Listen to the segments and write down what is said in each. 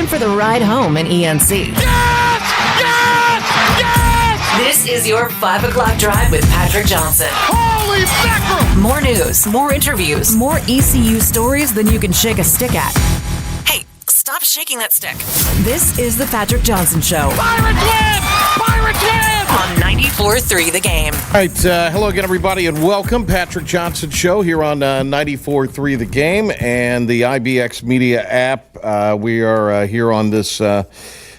time for the ride home in ENC. Yes! Yes! Yes! This is your 5 o'clock drive with Patrick Johnson. Holy mackerel! More news, more interviews, more ECU stories than you can shake a stick at. Hey, stop shaking that stick. This is the Patrick Johnson Show. Pirates win! Pirates win! On 94.3 The Game. All right, hello again, everybody, and welcome. Patrick Johnson Show here on 94.3 The Game and the IBX Media app. We are here on this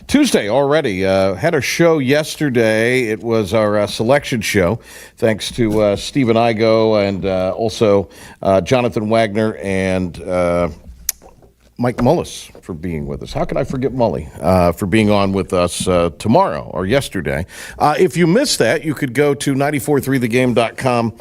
Tuesday already. Had a show yesterday. It was our selection show, thanks to Stephen Igo and also Jonathan Wagner and Mike Mullis for being with us. How could I forget Mully for being on with us tomorrow or yesterday? If you missed that, you could go to 943thegame.com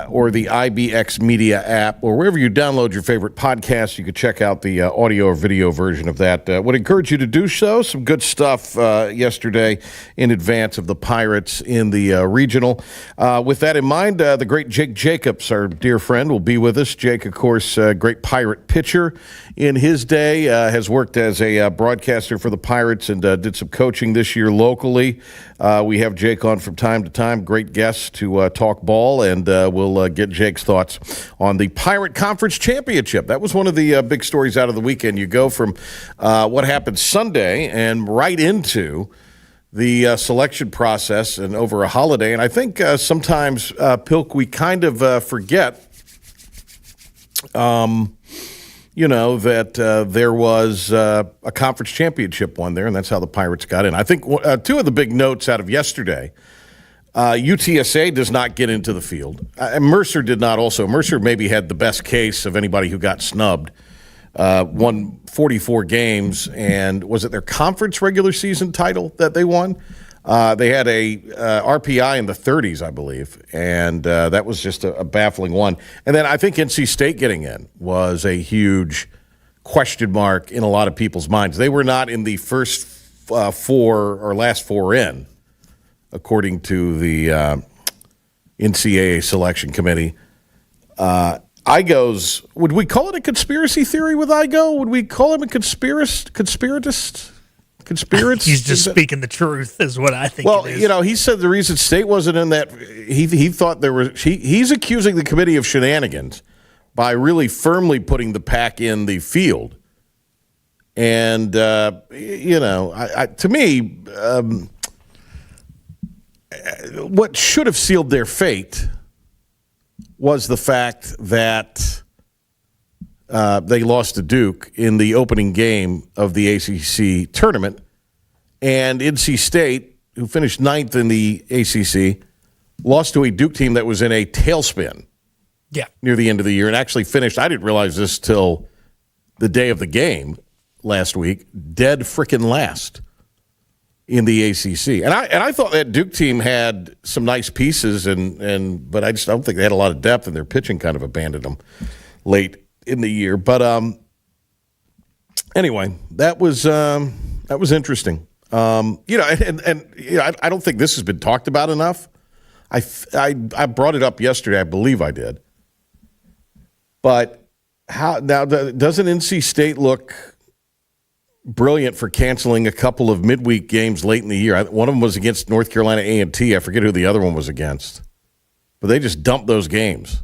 or the IBX Media app, or wherever you download your favorite podcast. You could check out the audio or video version of that. Would encourage you to do so. Some good stuff yesterday in advance of the Pirates in the regional. With that in mind, the great Jake Jacobs, our dear friend, will be with us. Jake, of course, great Pirate pitcher in his day, has worked as a broadcaster for the Pirates and did some coaching this year locally. We have Jake on from time to time, great guest to talk ball, and we'll get Jake's thoughts on the Pirate Conference Championship. That was one of the big stories out of the weekend. You go from what happened Sunday and right into the selection process and over a holiday. And I think sometimes, Pilk, we kind of forget that there was a conference championship won there, and that's how the Pirates got in. I think two of the big notes out of yesterday, UTSA does not get into the field. Mercer did not also. Mercer maybe had the best case of anybody who got snubbed. Won 44 games, and was it their conference regular season title that they won? They had a RPI in the 30s, I believe, and that was just a baffling one. And then I think NC State getting in was a huge question mark in a lot of people's minds. They were not in the first four or last four in, according to the NCAA selection committee. Igo's, would we call it a conspiracy theory with Igo? Would we call him a conspiratist? He's just speaking the truth, is what I think. Well, it is. He said the reason State wasn't in that, he thought there was. He's accusing the committee of shenanigans by really firmly putting the pack in the field. And to me, what should have sealed their fate was the fact that they lost to Duke in the opening game of the ACC tournament, and NC State, who finished ninth in the ACC, lost to a Duke team that was in a tailspin near the end of the year and actually finished, I didn't realize this till the day of the game last week, dead frickin' last in the ACC. And I thought that Duke team had some nice pieces, but I don't think they had a lot of depth, and their pitching kind of abandoned them late in the year. But anyway, that was interesting. I don't think this has been talked about enough. I brought it up yesterday. I believe I did. But doesn't NC State look brilliant for canceling a couple of midweek games late in the year? One of them was against North Carolina A&T. I forget who the other one was against. But they just dumped those games.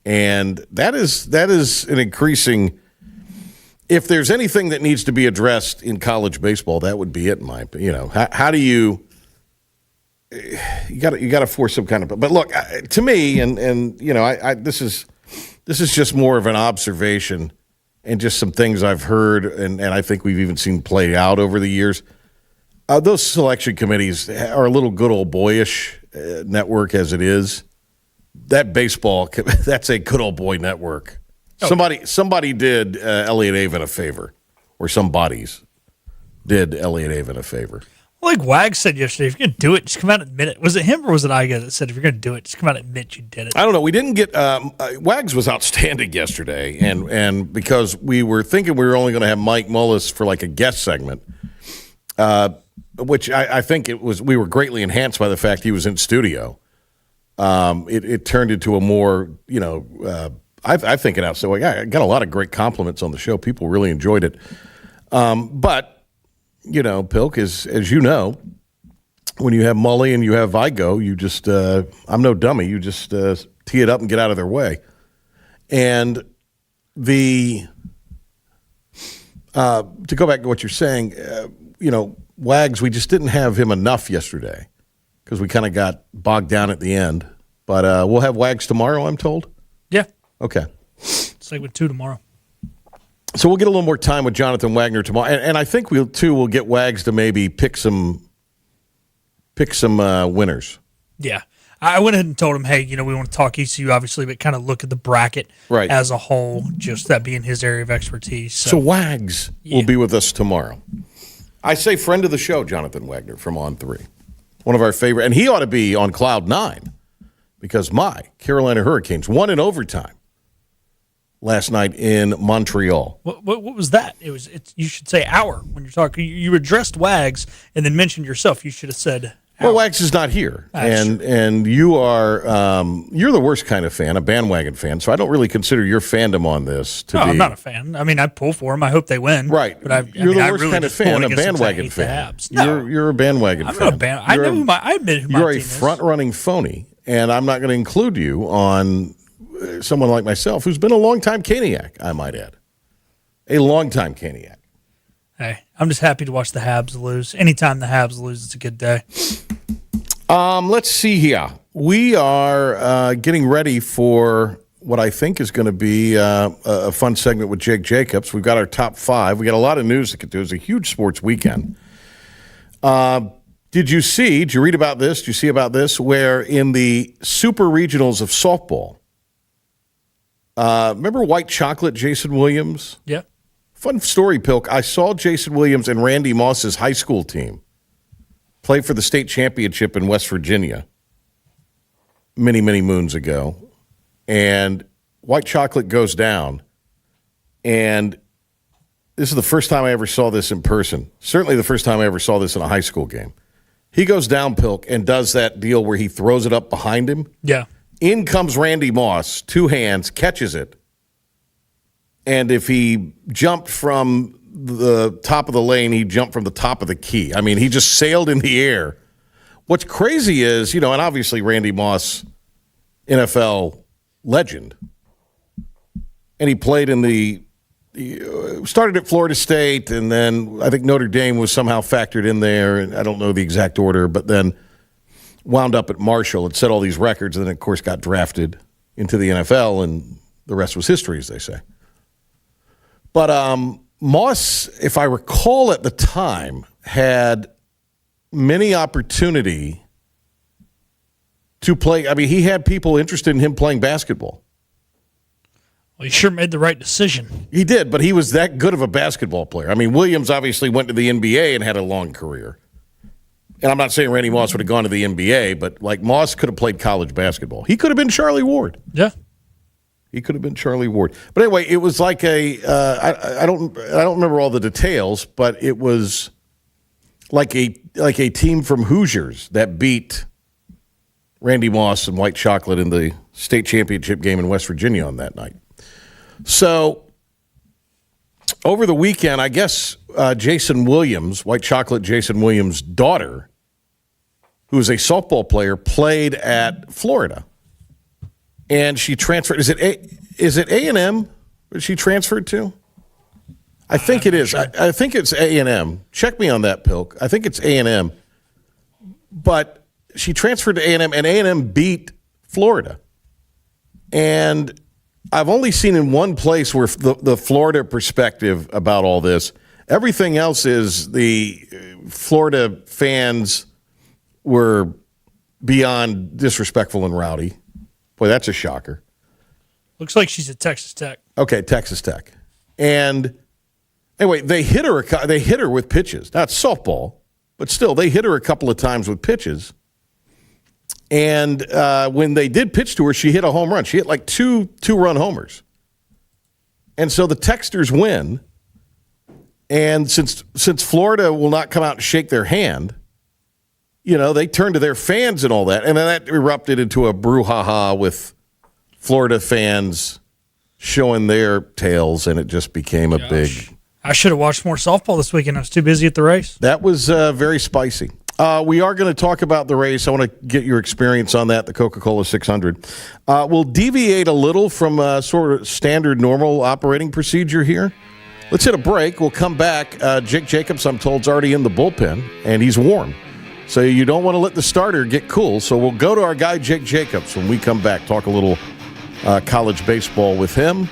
And that is an increasing. If there's anything that needs to be addressed in college baseball, that would be it. In my opinion, how do you got to force some kind of. But look, to me, and this is just more of an observation and just some things I've heard, and I think we've even seen played out over the years. Those selection committees are a little good old boyish network as it is. That baseball, that's a good old boy network. Okay. Somebody did Elliot Avon a favor, or some bodies did Elliot Avon a favor. Like Wags said yesterday, if you're going to do it, just come out and admit it. Was it him or was it Igo that said, if you're going to do it, just come out and admit you did it? I don't know. We didn't get Wags was outstanding yesterday, and because we were thinking we were only going to have Mike Mullis for like a guest segment, which I think it was. We were greatly enhanced by the fact he was in studio. It turned into a more, I think it out. So I got a lot of great compliments on the show. People really enjoyed it. But, Pilk, as you know, when you have Mully and you have Vigo, you just, I'm no dummy, you just tee it up and get out of their way. And to go back to what you're saying, Wags, we just didn't have him enough yesterday because we kind of got bogged down at the end. But we'll have Wags tomorrow, I'm told? Yeah. Okay. Segment 2 tomorrow. So we'll get a little more time with Jonathan Wagner tomorrow. And I think we'll get Wags to maybe pick some winners. Yeah. I went ahead and told him, hey, we want to talk ECU, obviously, but kind of look at the bracket as a whole, just that being his area of expertise. So Wags will be with us tomorrow. I say friend of the show, Jonathan Wagner from On 3. One of our favorite. And he ought to be on Cloud 9 because my Carolina Hurricanes won in overtime last night in Montreal. What was that? You should say our when you're talking. You addressed Wags and then mentioned yourself. You should have said our. Well, Wags is not here, and you are you're the worst kind of fan, a bandwagon fan. So I don't really consider your fandom on this to be. I'm not a fan. I mean, I pull for them. I hope they win. Right, but you're the worst kind of fan, a bandwagon fan. No, you're a bandwagon fan. I'm not a band. I admit who my You're team a is. front-running phony, and I'm not going to include you on someone like myself who's been a long-time Caniac, I might add. A long-time Caniac. Hey, I'm just happy to watch the Habs lose. Anytime the Habs lose, it's a good day. Let's see here. We are getting ready for what I think is going to be a fun segment with Jake Jacobs. We've got our top 5. We got a lot of news to get to. It's a huge sports weekend. Did you read about this? Did you see about this? Where in the super regionals of softball, remember White Chocolate, Jason Williams? Yeah. Fun story, Pilk. I saw Jason Williams and Randy Moss's high school team play for the state championship in West Virginia many, many moons ago. And White Chocolate goes down. And this is the first time I ever saw this in person. Certainly the first time I ever saw this in a high school game. He goes down, Pilk, and does that deal where he throws it up behind him. Yeah. In comes Randy Moss, 2 hands, catches it. And if he jumped from the top of the lane, he jumped from the top of the key. I mean, he just sailed in the air. What's crazy is, and obviously Randy Moss, NFL legend. And he played started at Florida State, and then I think Notre Dame was somehow factored in there. And I don't know the exact order, but then wound up at Marshall and set all these records, and then, of course, got drafted into the NFL, and the rest was history, as they say. But Moss, if I recall at the time, had many opportunity to play. I mean, he had people interested in him playing basketball. Well, he sure made the right decision. He did, but he was that good of a basketball player. I mean, Williams obviously went to the NBA and had a long career. And I'm not saying Randy Moss would have gone to the NBA, but like Moss could have played college basketball. He could have been Charlie Ward. Yeah. He could have been Charlie Ward. But anyway, it was like I don't remember all the details, but it was like a team from Hoosiers that beat Randy Moss and White Chocolate in the state championship game in West Virginia on that night. So over the weekend, I guess Jason Williams, White Chocolate Jason Williams' daughter, who is a softball player, played at Florida. And she transferred. Is it A&M that she transferred to? I think it is. Sure. I think it's A&M. Check me on that, Pilk. I think it's A&M. But she transferred to A&M, and A&M beat Florida. And I've only seen in one place where the Florida perspective about all this. Everything else is the Florida fans were beyond disrespectful and rowdy. Boy, that's a shocker. Looks like she's at Texas Tech. Okay, Texas Tech. And anyway, they hit her with pitches. Not softball, but still, they hit her a couple of times with pitches. And when they did pitch to her, she hit a home run. She hit like two-run homers. And so the Texters win. And since Florida will not come out and shake their hand, they turn to their fans and all that. And then that erupted into a brouhaha with Florida fans showing their tails, and it just became a big I should have watched more softball this weekend. I was too busy at the race. That was very spicy. We are going to talk about the race. I want to get your experience on that, the Coca-Cola 600. We'll deviate a little from sort of standard normal operating procedure here. Let's hit a break. We'll come back. Jake Jacobs, I'm told, is already in the bullpen, and he's warm. So you don't want to let the starter get cool. So we'll go to our guy, Jake Jacobs, when we come back. Talk a little college baseball with him.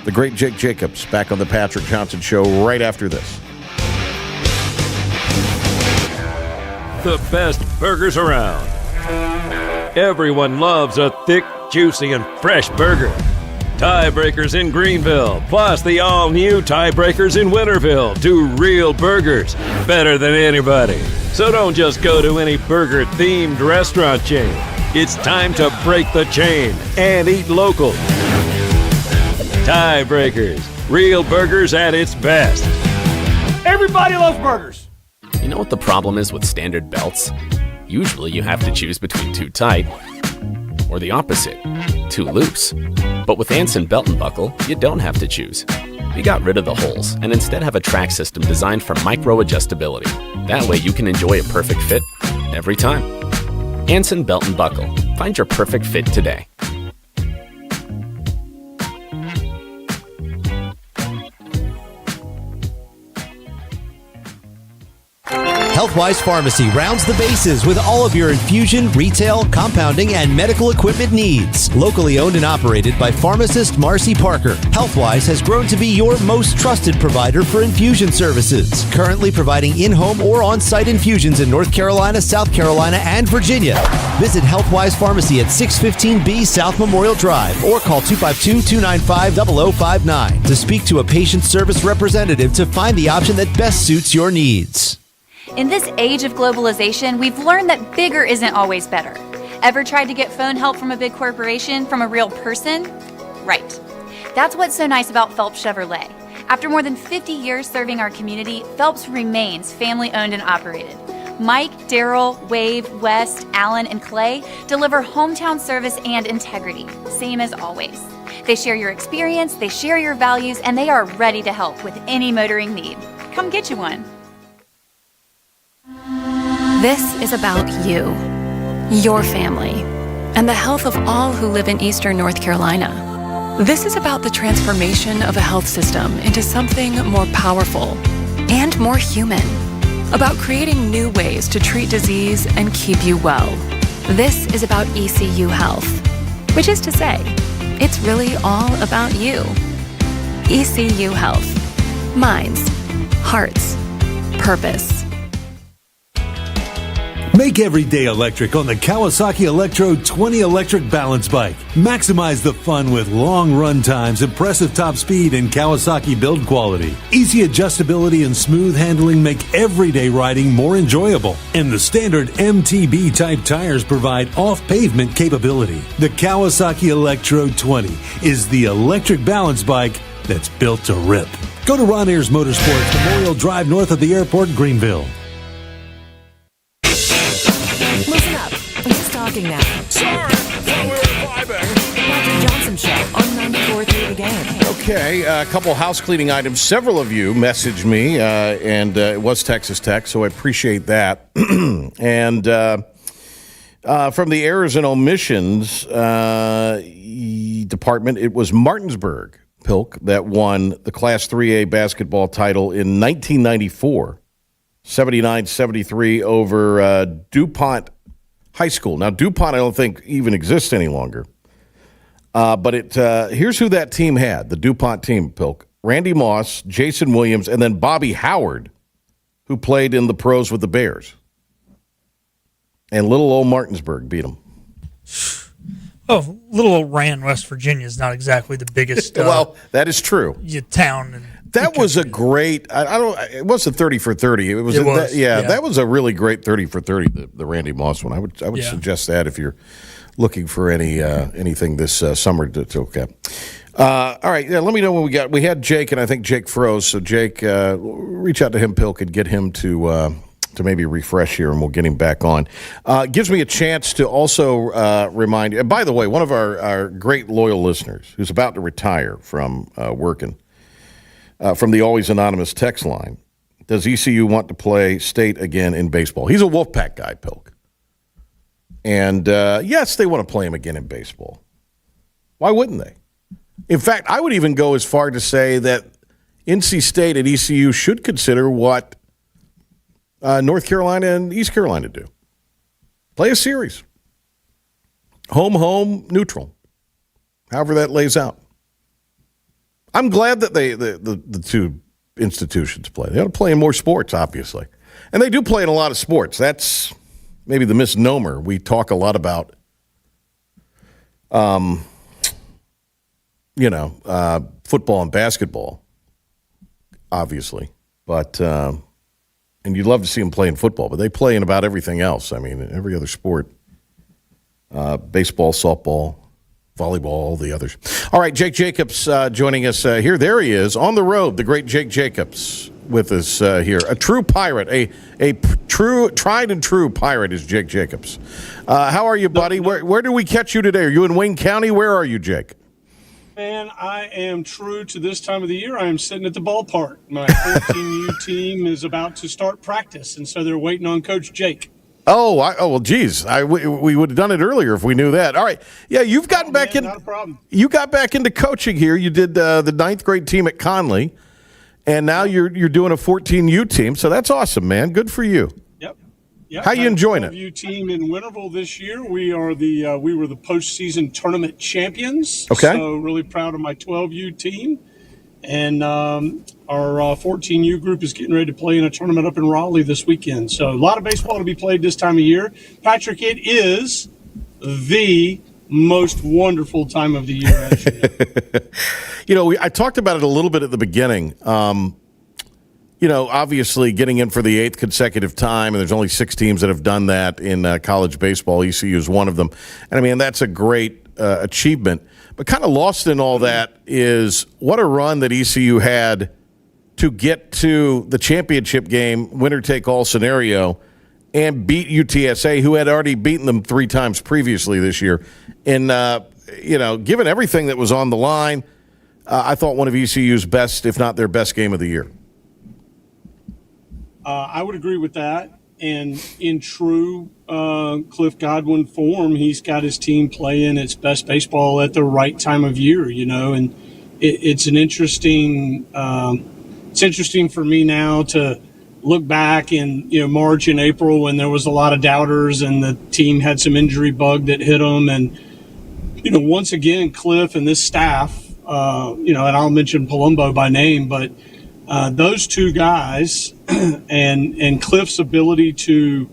The great Jake Jacobs back on the Patrick Johnson Show right after this. The best burgers around. Everyone loves a thick, juicy, and fresh burger. Tiebreakers in Greenville, plus the all-new Tiebreakers in Winterville. Do real burgers better than anybody. So don't just go to any burger-themed restaurant chain. It's time to break the chain and eat local. Tiebreakers, real burgers at its best. Everybody loves burgers. You know what the problem is with standard belts? Usually you have to choose between too tight or the opposite, too loose. But with Anson Belt & Buckle, you don't have to choose. We got rid of the holes and instead have a track system designed for micro-adjustability. That way you can enjoy a perfect fit every time. Anson Belt & Buckle. Find your perfect fit today. Healthwise Pharmacy rounds the bases with all of your infusion, retail, compounding, and medical equipment needs. Locally owned and operated by pharmacist Marcy Parker, Healthwise has grown to be your most trusted provider for infusion services. Currently providing in-home or on-site infusions in North Carolina, South Carolina, and Virginia. Visit Healthwise Pharmacy at 615B South Memorial Drive or call 252-295-0059 to speak to a patient service representative to find the option that best suits your needs. In this age of globalization, we've learned that bigger isn't always better. Ever tried to get phone help from a big corporation from a real person? Right. That's what's so nice about Phelps Chevrolet. After more than 50 years serving our community, Phelps remains family-owned and operated. Mike, Daryl, Wave, West, Alan, and Clay deliver hometown service and integrity, same as always. They share your experience, they share your values, and they are ready to help with any motoring need. Come get you one. This is about you, your family, and the health of all who live in Eastern North Carolina. This is about the transformation of a health system into something more powerful and more human, about creating new ways to treat disease and keep you well. This is about ECU Health, which is to say, it's really all about you. ECU Health. Minds, hearts, purpose. Make every day electric on the Kawasaki Electro 20 electric balance bike. Maximize the fun with long run times, impressive top speed, and Kawasaki build quality. Easy adjustability and smooth handling make everyday riding more enjoyable. And the standard MTB type tires provide off-pavement capability. The Kawasaki Electro 20 is the electric balance bike that's built to rip. Go to Ron Ayers Motorsports, Memorial Drive north of the airport, Greenville. Listen up. Who's talking now? Sorry, thought we were vibing. Patrick Johnson Show on 94.3 The Game. Okay, a couple house cleaning items. Several of you messaged me, and it was Texas Tech, so I appreciate that. And from the errors and omissions department, it was Martinsburg, Pilk, that won the Class 3A basketball title in 1994. 79-73 over DuPont High School. Now, DuPont I don't think even exists any longer. But here's who that team had, the DuPont team, Pilk. Randy Moss, Jason Williams, and then Bobby Howard, who played in the pros with the Bears. And little old Martinsburg beat them. Oh, little old Rand, West Virginia is not exactly the biggest well, that is true. Town. That was a great. I don't. It wasn't 30 for 30. It was. That was a really great 30 for 30. The Randy Moss one. I would suggest that if you're looking for anything this summer to look at. All right. Yeah. Let me know when we had Jake, and I think Jake froze. So Jake, reach out to him, Pilk, and get him to maybe refresh here, and we'll get him back on. Gives me a chance to also remind you. And by the way, one of our great loyal listeners who's about to retire from working. from the Always Anonymous text line. Does ECU want to play State again in baseball? He's a Wolfpack guy, Pilk. And, yes, they want to play him again in baseball. Why wouldn't they? In fact, I would even go as far to say that NC State and ECU should consider what North Carolina and East Carolina do. Play a series. Home, neutral. However that lays out. I'm glad that the two institutions play. They ought to play in more sports, obviously. And they do play in a lot of sports. That's maybe the misnomer. We talk a lot about, football and basketball, obviously. But, and you'd love to see them play in football, but they play in about everything else. I mean, every other sport. Baseball, softball, volleyball, all the others. All right, Jake Jacobs joining us here. There he is, on the road, the great Jake Jacobs with us here. A true pirate, a true, tried and true pirate is Jake Jacobs. How are you, buddy? Where do we catch you today? Are you in Wayne County? Where are you, Jake? Man, I am true to this time of the year. I am sitting at the ballpark. My 14U team is about to start practice, and so they're waiting on Coach Jake. Well, geez, we would have done it earlier if we knew that. All right, yeah, you've gotten back in. Not a problem. You got back into coaching here. You did the ninth grade team at Conley, and now you're doing a 14U team. So that's awesome, man. Good for you. Yep. How you enjoying it? 12U team in Winterville this year. We were the postseason tournament champions. Okay. So really proud of my 12U team. And our 14U group is getting ready to play in a tournament up in Raleigh this weekend. So a lot of baseball to be played this time of year. Patrick, it is the most wonderful time of the year, as you know. I talked about it a little bit at the beginning. Obviously getting in for the 8th consecutive time, and there's only 6 teams that have done that in college baseball. ECU is one of them. And, I mean, that's a great achievement. But kind of lost in all that is what a run that ECU had to get to the championship game, winner-take-all scenario, and beat UTSA, who had already beaten them 3 times previously this year. And, given everything that was on the line, I thought one of ECU's best, if not their best game of the year. I would agree with that. And in true Cliff Godwin form, he's got his team playing its best baseball at the right time of year, and it's an interesting it's interesting for me now to look back in March and April when there was a lot of doubters and the team had some injury bug that hit them. And, once again, Cliff and this staff, and I'll mention Palumbo by name, but those two guys and Cliff's ability to,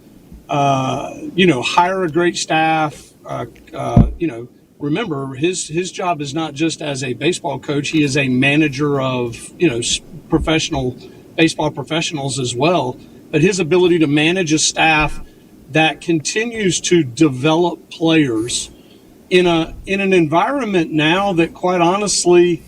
hire a great staff, remember his job is not just as a baseball coach. He is a manager of, professional baseball professionals as well. But his ability to manage a staff that continues to develop players in an environment now that, quite honestly,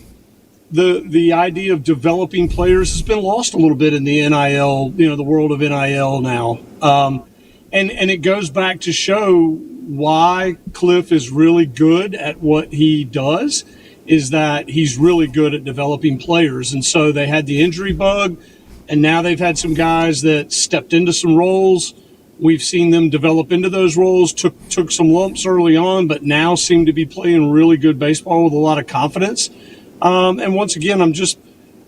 the idea of developing players has been lost a little bit in the NIL, the world of NIL now. And it goes back to show why Cliff is really good at what he does, is that he's really good at developing players. And so they had the injury bug, and now they've had some guys that stepped into some roles. We've seen them develop into those roles, took some lumps early on, but now seem to be playing really good baseball with a lot of confidence. And once again, I'm just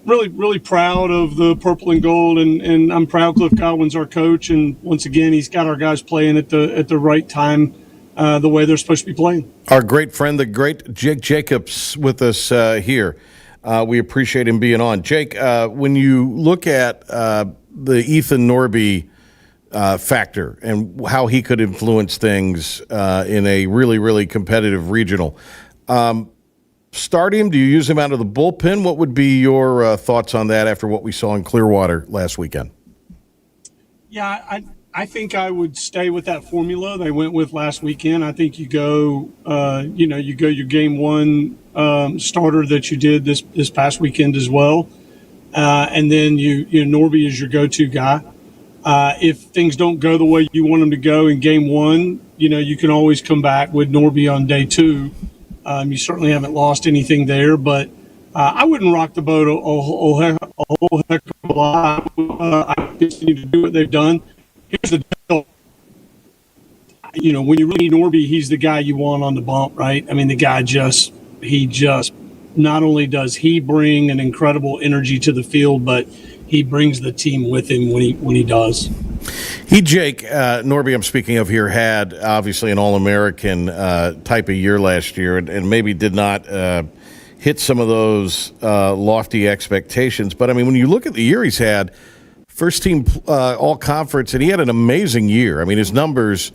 really, really proud of the purple and gold, and I'm proud Cliff Godwin's our coach. And once again, he's got our guys playing at the right time, the way they're supposed to be playing. Our great friend, the great Jake Jacobs, with us here. We appreciate him being on. Jake, when you look at the Ethan Norby factor and how he could influence things in a really, really competitive regional, start him? Do you use him out of the bullpen? What would be your thoughts on that after what we saw in Clearwater last weekend? Yeah, I think I would stay with that formula they went with last weekend. I think you go your game one starter that you did this past weekend as well, and then Norby is your go-to guy. If things don't go the way you want them to go in game one, you can always come back with Norby on day two. You certainly haven't lost anything there, but I wouldn't rock the boat a whole heck of a lot. I continue to do what they've done. Here's the deal. You know, when you really need Norby, he's the guy you want on the bump, right? I mean, the guy not only does he bring an incredible energy to the field, but he brings the team with him when he does. Jake, Norby, I'm speaking of here, had obviously an All-American type of year last year and maybe did not hit some of those lofty expectations. But, I mean, when you look at the year he's had, first team All-Conference, and he had an amazing year. I mean, his numbers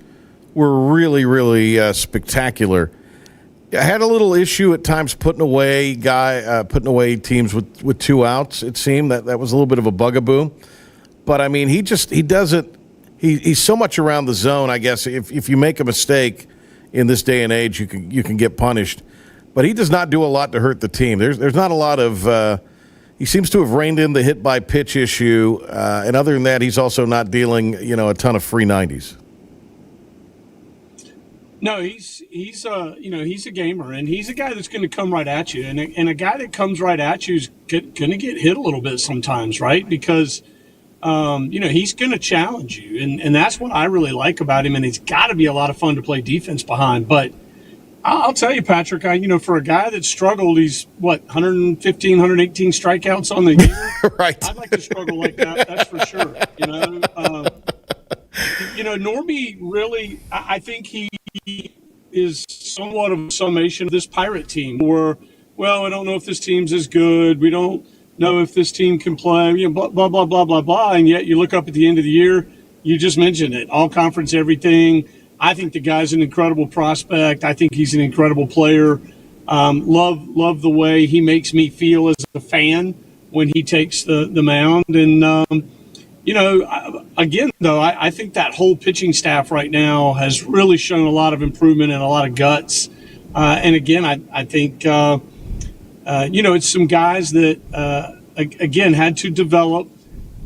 were really, really spectacular. I had a little issue at times putting away teams with 2 outs, it seemed. That was a little bit of a bugaboo. But, I mean, he's so much around the zone, I guess. If you make a mistake in this day and age, you can get punished. But he does not do a lot to hurt the team. There's not a lot of he seems to have reined in the hit by pitch issue. And other than that, he's also not dealing, a ton of free 90s. No, he's a gamer, and he's a guy that's going to come right at you, and a guy that comes right at you is going to get hit a little bit sometimes, right? Because he's going to challenge you, and that's what I really like about him. And he's got to be a lot of fun to play defense behind. But I'll tell you, Patrick, for a guy that struggled, he's 115, 118 strikeouts on the year. Right. I'd like to struggle like that. That's for sure. Norby really, I think he is somewhat of a summation of this Pirate team where, I don't know if this team's as good. We don't know if this team can play, blah, blah, blah, blah, blah, blah. And yet you look up at the end of the year, you just mentioned it, all conference, everything. I think the guy's an incredible prospect. I think he's an incredible player. Love the way he makes me feel as a fan when he takes the mound. And, again, though, I think that whole pitching staff right now has really shown a lot of improvement and a lot of guts. And again, I think, it's some guys that, again, had to develop.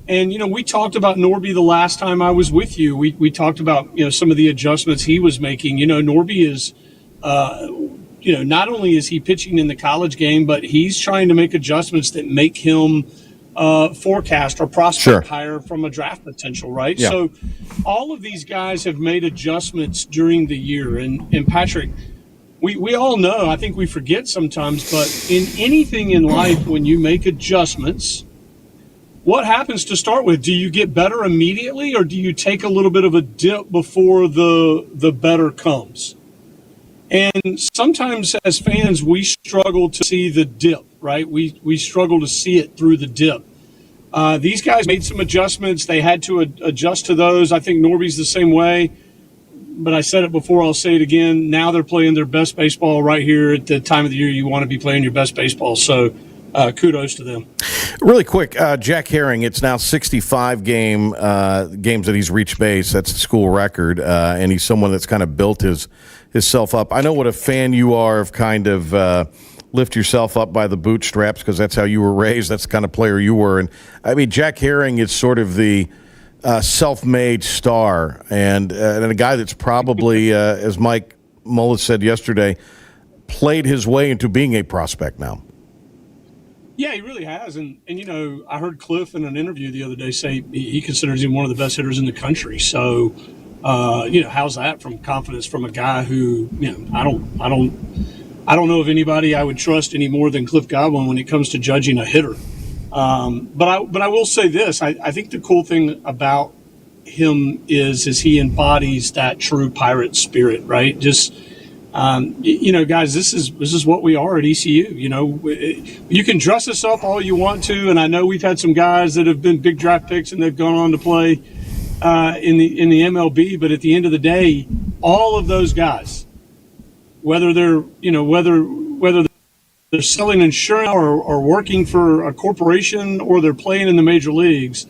And, we talked about Norby the last time I was with you. We talked about, some of the adjustments he was making. Norby is, not only is he pitching in the college game, but he's trying to make adjustments that make him forecast or prospect higher from a draft potential, right? Yeah. So all of these guys have made adjustments during the year. And Patrick, we all know, I think we forget sometimes, but in anything in life, when you make adjustments, what happens to start with? Do you get better immediately, or do you take a little bit of a dip before the better comes? And sometimes as fans, we struggle to see the dip, right? We struggle to see it through the dip. These guys made some adjustments. They had to adjust to those. I think Norby's the same way. But I said it before, I'll say it again. Now they're playing their best baseball right here at the time of the year you want to be playing your best baseball. So kudos to them. Really quick, Jack Herring, it's now 65 games that he's reached base. That's the school record. And he's someone that's kind of built himself up. I know what a fan you are of kind of lift yourself up by the bootstraps because that's how you were raised. That's the kind of player you were. And, I mean, Jack Herring is sort of the self-made star and a guy that's probably, as Mike Mullis said yesterday, played his way into being a prospect now. Yeah, he really has. And I heard Cliff in an interview the other day say he considers him one of the best hitters in the country. So, how's that from confidence from a guy who, I don't know of anybody I would trust any more than Cliff Godwin when it comes to judging a hitter. But I will say this. I think the cool thing about him is he embodies that true Pirate spirit, right? Just, guys, this is what we are at ECU. You can dress us up all you want to, and I know we've had some guys that have been big draft picks and they've gone on to play in the MLB. But at the end of the day, all of those guys, whether they're selling insurance or working for a corporation or they're playing in the major leagues,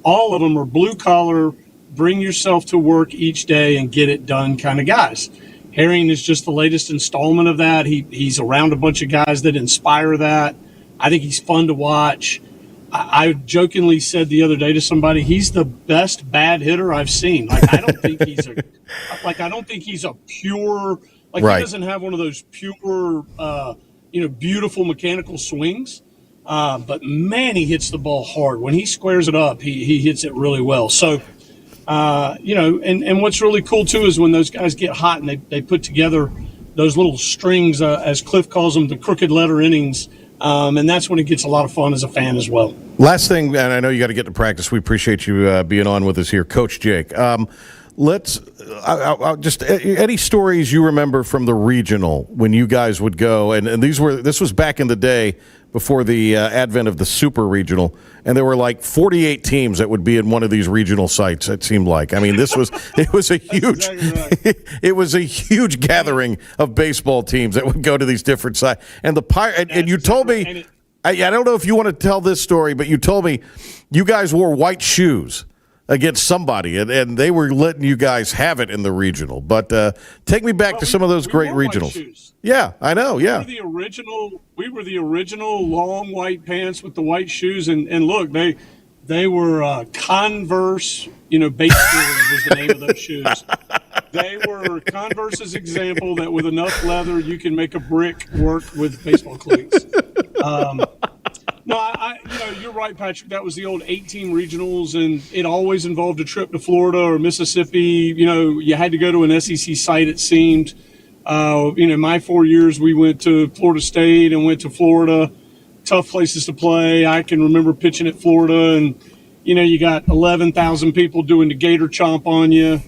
all of them are blue collar, bring yourself to work each day and get it done kind of guys. Herring is just the latest installment of that. He's around a bunch of guys that inspire that. I think he's fun to watch. I jokingly said the other day to somebody, he's the best bad hitter I've seen. I don't think he's a pure, right. He doesn't have one of those pure, beautiful mechanical swings. But man, he hits the ball hard. When he squares it up, he hits it really well. So, and what's really cool too is when those guys get hot and they put together those little strings, as Cliff calls them, the crooked letter innings. And that's when it gets a lot of fun as a fan as well. Last thing, and I know you got to get to practice. We appreciate you being on with us here, Coach Jake. Let's just any stories you remember from the regional when you guys would go, and this was back in the day before the advent of the super regional, and there were like 48 teams that would be in one of these regional sites. It seemed like, I mean, it was a huge, right. It was a huge gathering of baseball teams that would go to these different sites. And and you told me, I don't know if you want to tell this story, but you told me you guys wore white shoes against somebody, and they were letting you guys have it in the regional. But take me back to some of those great regionals. Yeah, I know. Yeah, we were the original long white pants with the white shoes, and look, they were Converse. Base was the name of those shoes. They were Converse's example that with enough leather you can make a brick work with baseball cleats. No, you're right, Patrick. That was the old 18 regionals, and it always involved a trip to Florida or Mississippi. You had to go to an SEC site, it seemed. My 4 years, we went to Florida State and went to Florida. Tough places to play. I can remember pitching at Florida, and, you got 11,000 people doing the gator chomp on you.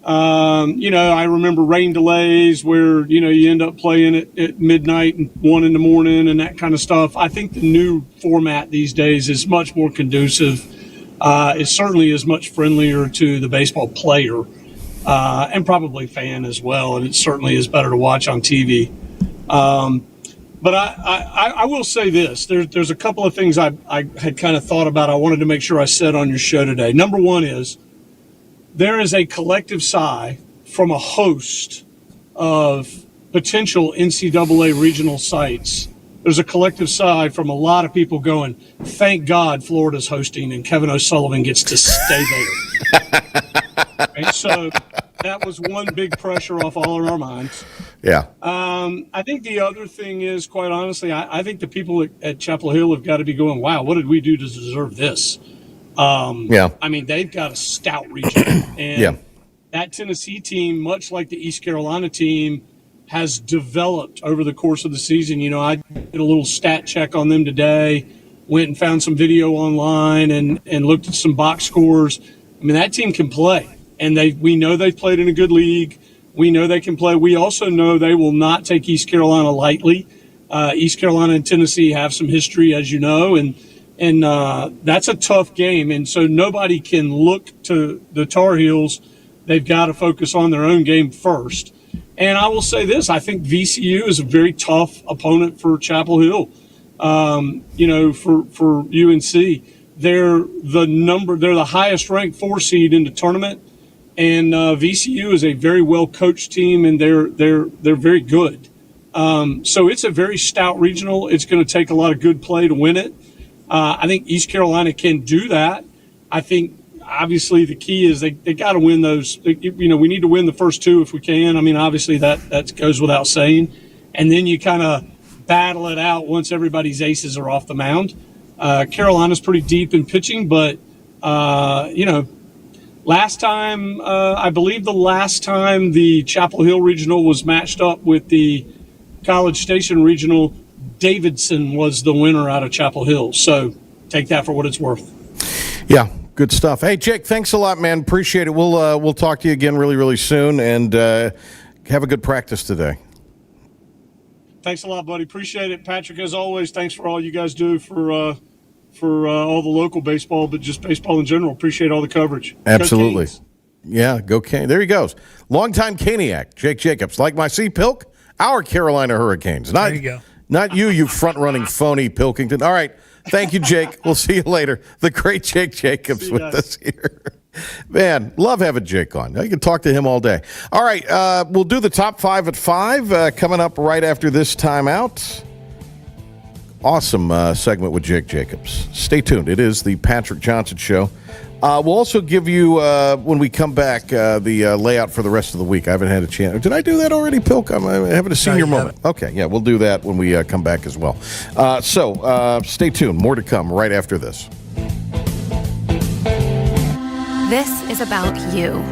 I remember rain delays where, you end up playing at midnight and 1 a.m. and that kind of stuff. I think the new format these days is much more conducive. It certainly is much friendlier to the baseball player, and probably fan as well. And it certainly is better to watch on TV. But I will say this, there's a couple of things I had kind of thought about. I wanted to make sure I said on your show today. Number one is, there is a collective sigh from a host of potential NCAA regional sites. There's a collective sigh from a lot of people going, thank God Florida's hosting and Kevin O'Sullivan gets to stay there. And so that was one big pressure off all of our minds. Yeah. I think the other thing is, quite honestly, I think the people at Chapel Hill have got to be going, wow, what did we do to deserve this? I mean, they've got a stout region, and that Tennessee team, much like the East Carolina team, has developed over the course of the season. I did a little stat check on them today, went and found some video online and looked at some box scores. I mean, that team can play, and we know they've played in a good league. We know they can play. We also know they will not take East Carolina lightly. East Carolina and Tennessee have some history, as you know, and that's a tough game. And so nobody can look to the Tar Heels. They've got to focus on their own game first. And I will say this, I think VCU is a very tough opponent for Chapel Hill. For UNC, they're the highest ranked 4 seed in the tournament. And VCU is a very well coached team, and they're very good. So it's a very stout regional. It's going to take a lot of good play to win it. I think East Carolina can do that. I think, obviously, the key is they got to win those. We need to win the first 2 if we can. I mean, obviously, that goes without saying. And then you kind of battle it out once everybody's aces are off the mound. Carolina's pretty deep in pitching, but, last time, I believe the last time the Chapel Hill Regional was matched up with the College Station Regional, Davidson was the winner out of Chapel Hill. So take that for what it's worth. Yeah, good stuff. Hey, Jake, thanks a lot, man. Appreciate it. We'll talk to you again really, really soon, and have a good practice today. Thanks a lot, buddy. Appreciate it. Patrick, as always, thanks for all you guys do for all the local baseball, but just baseball in general. Appreciate all the coverage. Absolutely. Yeah, go Cane. There he goes. Longtime Caniac, Jake Jacobs. Like my C. Pilk, our Carolina Hurricanes. There you go. Not you front-running phony Pilkington. All right. Thank you, Jake. We'll see you later. The great Jake Jacobs with us here. Man, love having Jake on. I can talk to him all day. All right. We'll do the top 5 at 5 coming up right after this timeout. Awesome segment with Jake Jacobs. Stay tuned. It is the Patrick Johnson Show. We'll also give you, when we come back, the layout for the rest of the week. I haven't had a chance. Did I do that already, Pilk? I'm having a senior moment. Okay, yeah, we'll do that when we come back as well. So stay tuned. More to come right after this. This is about you,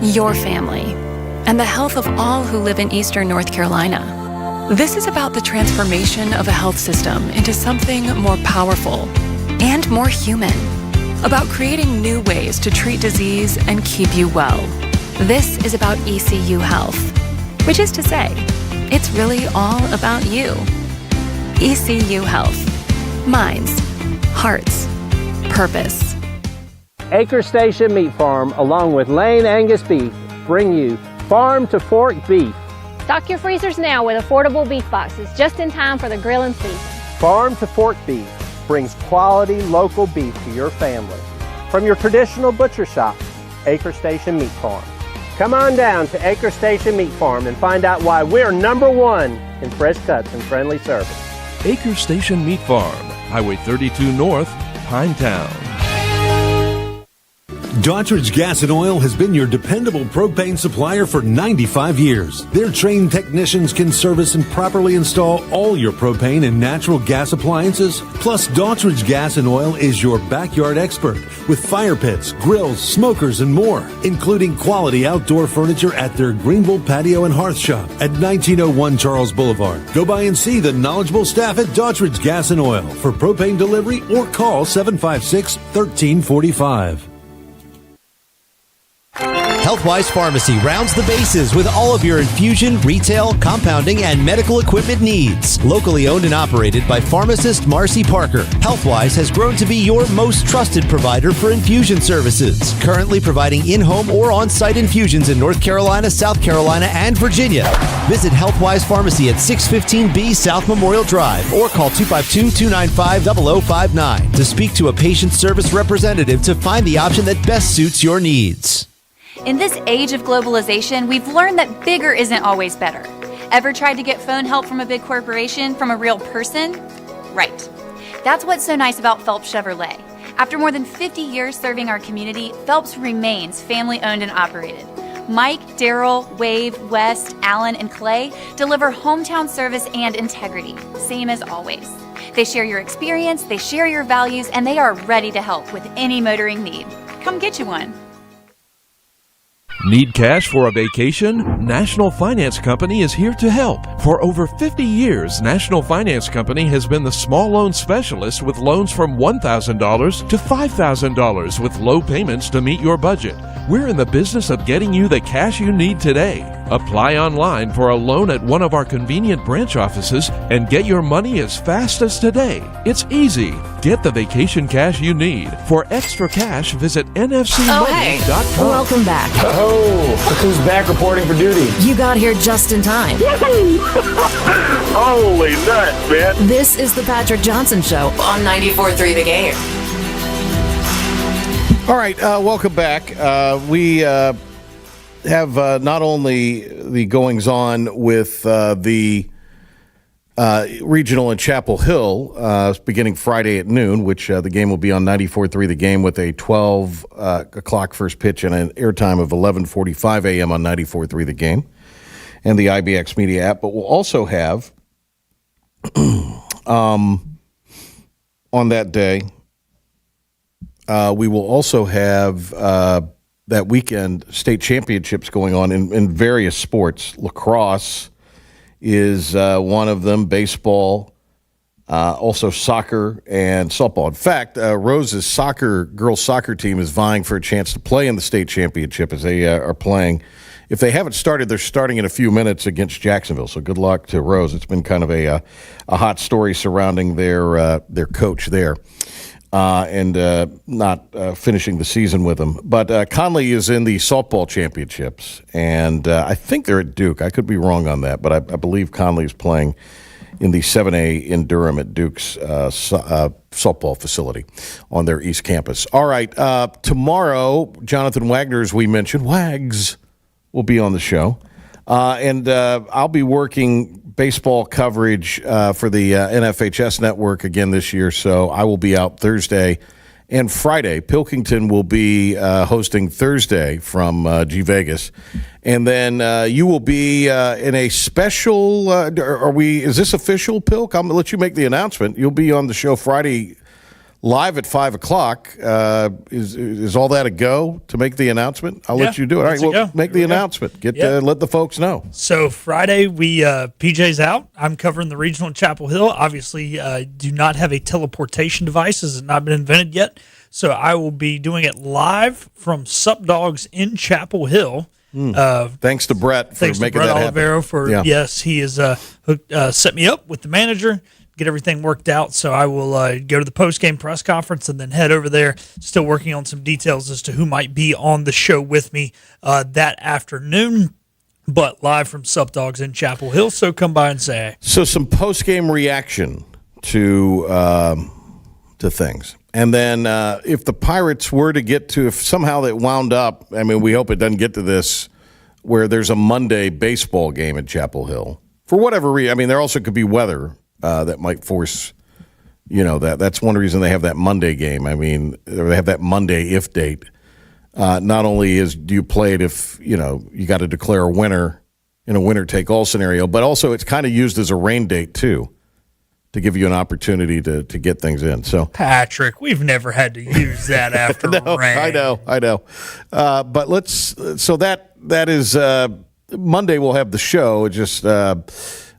your family, and the health of all who live in Eastern North Carolina. This is about the transformation of a health system into something more powerful and more human. About creating new ways to treat disease and keep you well. This is about ECU Health, which is to say, it's really all about you. ECU Health. Minds, hearts, purpose. Acre Station Meat Farm, along with Lane Angus Beef, bring you Farm to Fork Beef. Stock your freezers now with affordable beef boxes just in time for the grilling season. Farm to Fork Beef brings quality local beef to your family. From your traditional butcher shop, Acre Station Meat Farm. Come on down to Acre Station Meat Farm and find out why we're #1 in fresh cuts and friendly service. Acre Station Meat Farm, Highway 32 North, Pinetown. Daughtridge Gas and Oil has been your dependable propane supplier for 95 years. Their trained technicians can service and properly install all your propane and natural gas appliances. Plus, Daughtridge Gas and Oil is your backyard expert with fire pits, grills, smokers, and more, including quality outdoor furniture at their Greenville Patio and Hearth Shop at 1901 Charles Boulevard. Go by and see the knowledgeable staff at Daughtridge Gas and Oil for propane delivery or call 756-1345. Healthwise Pharmacy rounds the bases with all of your infusion, retail, compounding, and medical equipment needs. Locally owned and operated by pharmacist Marcy Parker, Healthwise has grown to be your most trusted provider for infusion services. Currently providing in-home or on-site infusions in North Carolina, South Carolina, and Virginia. Visit Healthwise Pharmacy at 615B South Memorial Drive or call 252-295-0059 to speak to a patient service representative to find the option that best suits your needs. In this age of globalization, we've learned that bigger isn't always better. Ever tried to get phone help from a big corporation from a real person? Right. That's what's so nice about Phelps Chevrolet. After more than 50 years serving our community, Phelps remains family-owned and operated. Mike, Daryl, Wave, West, Alan, and Clay deliver hometown service and integrity, same as always. They share your experience, they share your values, and they are ready to help with any motoring need. Come get you one. Need cash for a vacation? National Finance Company is here to help. For over 50 years, National Finance Company has been the small loan specialist with loans from $1,000 to $5,000 with low payments to meet your budget. We're in the business of getting you the cash you need today. Apply online for a loan at one of our convenient branch offices and get your money as fast as today. It's easy. Get the vacation cash you need. For extra cash, visit nfcmoney.com. Hey. Welcome back. Oh, who's back reporting for duty? You got here just in time. Holy nuts, man. This is the Patrick Johnson Show on 94.3 The Game. All right, welcome back. We have not only the goings-on with the regional in Chapel Hill beginning Friday at noon, which the game will be on 94.3 The Game with a 12 o'clock first pitch and an airtime of 11:45 a.m. on 94.3 The Game and the IBX Media app. But we'll also have, on that day, we will also have that weekend state championships going on in various sports. Lacrosse is one of them, baseball, also soccer and softball. In fact, Rose's girls soccer team is vying for a chance to play in the state championship as they are playing. If they haven't started, they're starting in a few minutes against Jacksonville. So good luck to Rose. It's been kind of a hot story surrounding their coach there. And not finishing the season with them. But Conley is in the softball championships, and I think they're at Duke. I could be wrong on that, but I believe Conley is playing in the 7A in Durham at Duke's softball facility on their East Campus. All right, tomorrow, Jonathan Wagner, as we mentioned, Wags, will be on the show. And I'll be working baseball coverage for the NFHS network again this year, so I will be out Thursday and Friday. Pilkington will be hosting Thursday from G Vegas, and then you will be in a special. Is this official, Pilk? I'm gonna let you make the announcement. You'll be on the show Friday live at 5:00. Is all that a go to make the announcement? I'll let you do it. All right, well, make the announcement. Let the folks know. So Friday, we PJ's out. I'm covering the regional in Chapel Hill. Obviously, do not have a teleportation device. This has not been invented yet. So I will be doing it live from Sup Dogs in Chapel Hill. Thanks to Brett for making that happen. Olivero for yes, he has set me up with the manager. Get everything worked out, so I will go to the post-game press conference and then head over there, still working on some details as to who might be on the show with me that afternoon, but live from Sup Dogs in Chapel Hill, so come by and say hey. So some post-game reaction to things. And then if the Pirates were to get to, if somehow that wound up, I mean, we hope it doesn't get to this, where there's a Monday baseball game at Chapel Hill. For whatever reason, I mean, there also could be weather that might force, that's one reason they have that Monday game. I mean, they have that Monday if date. Not only do you play it if, you got to declare a winner in a winner-take-all scenario, but also it's kind of used as a rain date, too, to give you an opportunity to get things in. So, Patrick, we've never had to use that after rain. I know. But so that is Monday we'll have the show. It just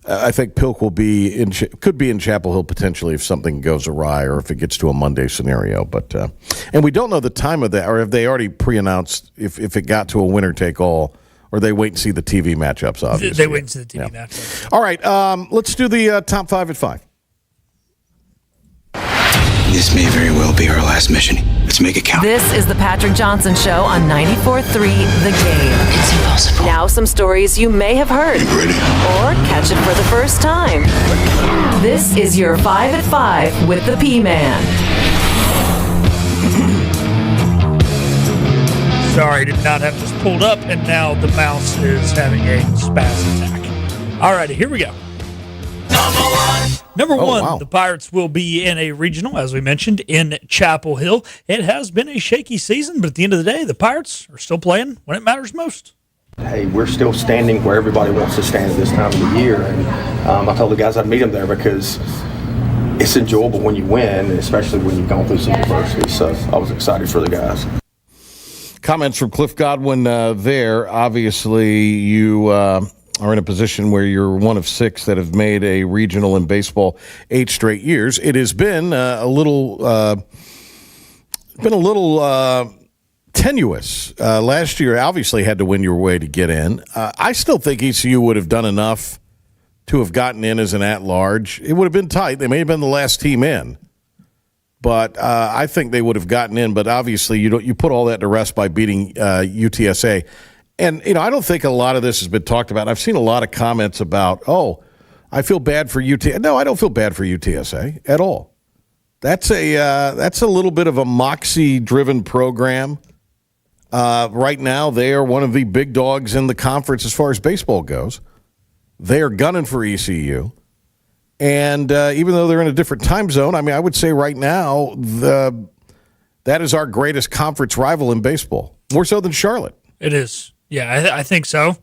I think Pilk could be in Chapel Hill potentially if something goes awry or if it gets to a Monday scenario. But and we don't know the time of that, or have they already pre-announced if it got to a winner-take-all, or they wait and see the TV matchups, obviously. They wait and see the TV matchups. All right, let's do the top 5 at 5. This may very well be our last mission. Let's make it count. This is the Patrick Johnson Show on 94.3 The Game. It's impossible. Now some stories you may have heard. Or catch it for the first time. This is your 5 at 5 with the P-Man. Sorry, did not have this pulled up, and now the mouse is having a spaz attack. All righty, here we go. Number one, The Pirates will be in a regional, as we mentioned, in Chapel Hill. It has been a shaky season, but at the end of the day, the Pirates are still playing when it matters most. Hey, we're still standing where everybody wants to stand at this time of the year, and I told the guys I'd meet them there because it's enjoyable when you win, especially when you've gone through some adversity. So I was excited for the guys. Comments from Cliff Godwin there. Obviously, you are in a position where you're one of 6 that have made a regional in baseball 8 straight years. It has been a little tenuous. Last year, obviously, had to win your way to get in. I still think ECU would have done enough to have gotten in as an at-large. It would have been tight. They may have been the last team in. But I think they would have gotten in. But obviously, you put all that to rest by beating UTSA. And, I don't think a lot of this has been talked about. I've seen a lot of comments about, I feel bad for UTSA. No, I don't feel bad for UTSA at all. That's a little bit of a moxie-driven program. Right now, they are one of the big dogs in the conference as far as baseball goes. They are gunning for ECU. And even though they're in a different time zone, I mean, I would say right now that is our greatest conference rival in baseball, more so than Charlotte. It is. Yeah, I think so.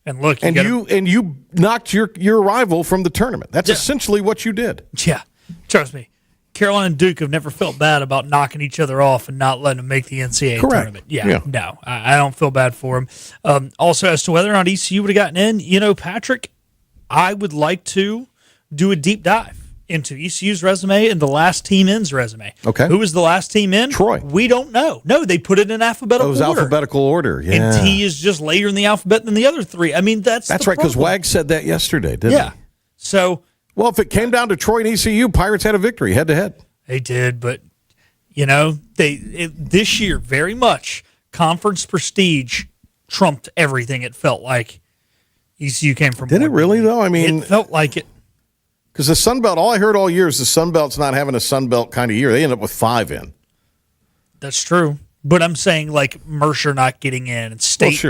And look, you knocked your rival from the tournament. That's essentially what you did. Yeah, trust me. Carolina and Duke have never felt bad about knocking each other off and not letting them make the NCAA tournament. Yeah, no, I don't feel bad for them. Also, as to whether or not ECU would have gotten in, Patrick, I would like to do a deep dive into ECU's resume and the last team in's resume. Okay. Who was the last team in? Troy. We don't know. No, they put it in alphabetical order. It was alphabetical order, yeah. And T is just later in the alphabet than the other 3. I mean, that's right, because Wag said that yesterday, didn't he? So, well, if it came down to Troy and ECU, Pirates had a victory head-to-head. They did, but, this year, very much, conference prestige trumped everything, it felt like. ECU came from. Did it really, though? I mean, it felt like it. Because the Sun Belt, all I heard all year is the Sun Belt's not having a Sun Belt kind of year. They end up with 5 in. That's true. But I'm saying, like, Mercer not getting in and State